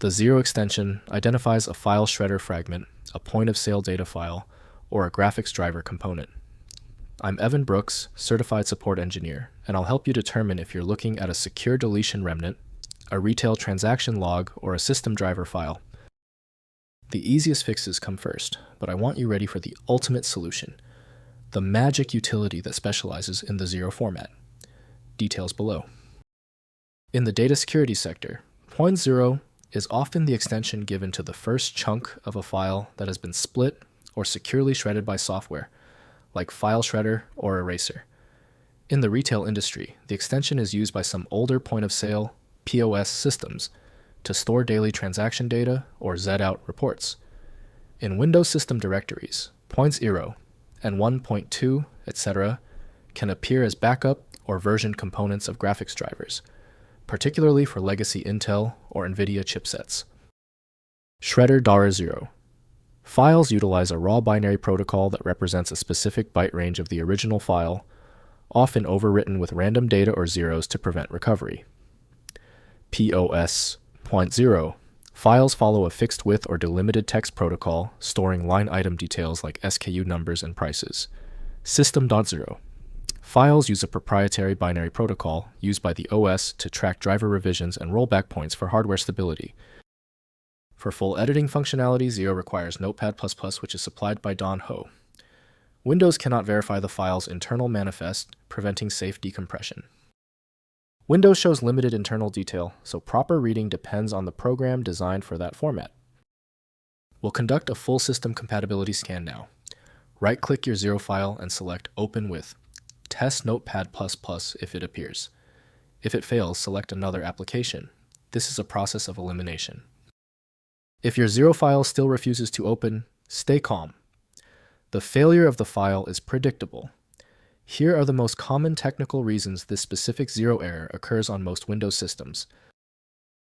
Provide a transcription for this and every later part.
The 0 extension identifies a file shredder fragment, a point-of-sale data file, or a graphics driver component. I'm Evan Brooks, Certified Support Engineer, and I'll help you determine if you're looking at a secure deletion remnant, a retail transaction log, or a system driver file. The easiest fixes come first, but I want you ready for the ultimate solution, the magic utility that specializes in the 0 format. Details below. In the data security sector, .0 is often the extension given to the first chunk of a file that has been split or securely shredded by software, like File Shredder or Eraser. In the retail industry, the extension is used by some older point-of-sale POS systems to store daily transaction data or Z-out reports. In Windows system directories, .0 and 1.2, etc. can appear as backup or version components of graphics drivers, particularly for legacy Intel or NVIDIA chipsets. Shredder $0. Files utilize a raw binary protocol that represents a specific byte range of the original file, often overwritten with random data or zeros to prevent recovery. POS .0. Files follow a fixed width or delimited text protocol, storing line item details like SKU numbers and prices. System.0. Files use a proprietary binary protocol used by the OS to track driver revisions and rollback points for hardware stability. For full editing functionality, 0 requires Notepad++, which is supplied by Don Ho. Windows cannot verify the file's internal manifest, preventing safe decompression. Windows shows limited internal detail, so proper reading depends on the program designed for that format. We'll conduct a full system compatibility scan now. Right-click your 0 file and select Open with. Test Notepad++ if it appears. If it fails, select another application. This is a process of elimination. If your 0 file still refuses to open, stay calm. The failure of the file is predictable. Here are the most common technical reasons this specific 0 error occurs on most Windows systems.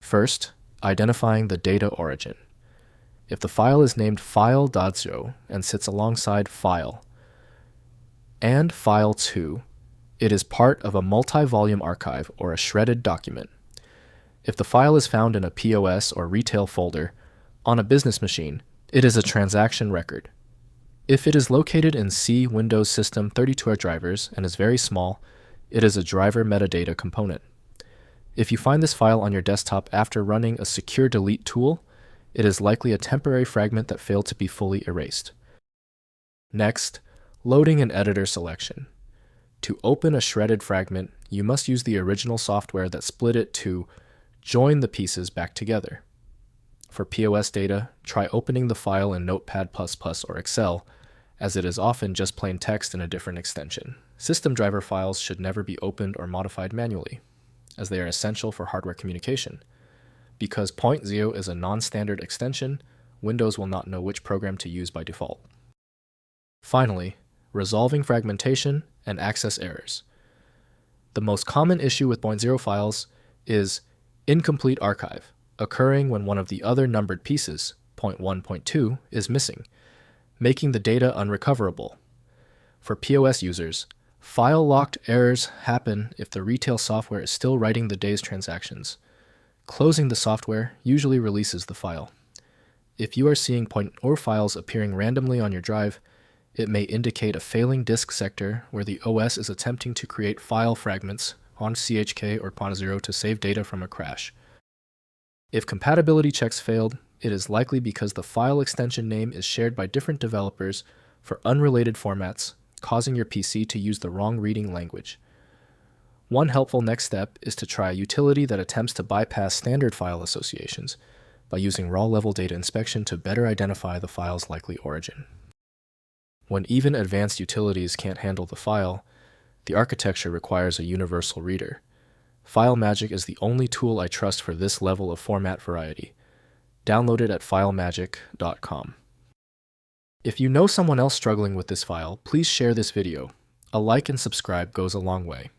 First, identifying the data origin. If the file is named file.0 and sits alongside file and file2, it is part of a multi-volume archive or a shredded document. If the file is found in a POS or retail folder on a business machine, it is a transaction record. If it is located in C Windows System 32-bit drivers and is very small, it is a driver metadata component. If you find this file on your desktop after running a secure delete tool, it is likely a temporary fragment that failed to be fully erased. Next, loading and editor selection. To open a shredded fragment, you must use the original software that split it to join the pieces back together. For POS data, try opening the file in Notepad++ or Excel, as it is often just plain text in a different extension. System driver files should never be opened or modified manually, as they are essential for hardware communication. Because .0 is a non-standard extension, Windows will not know which program to use by default. Finally, resolving fragmentation and access errors. The most common issue with .0 files is incomplete archive, occurring when one of the other numbered pieces, .1, .2, is missing, making the data unrecoverable. For POS users, file-locked errors happen if the retail software is still writing the day's transactions. Closing the software usually releases the file. If you are seeing .0 files appearing randomly on your drive, it may indicate a failing disk sector where the OS is attempting to create file fragments on CHK or .0 to save data from a crash. If compatibility checks failed, it is likely because the file extension name is shared by different developers for unrelated formats, causing your PC to use the wrong reading language. One helpful next step is to try a utility that attempts to bypass standard file associations by using raw-level data inspection to better identify the file's likely origin. When even advanced utilities can't handle the file, the architecture requires a universal reader. FileMagick is the only tool I trust for this level of format variety. Download it at filemagick.com. If you know someone else struggling with this file, please share this video. A like and subscribe goes a long way.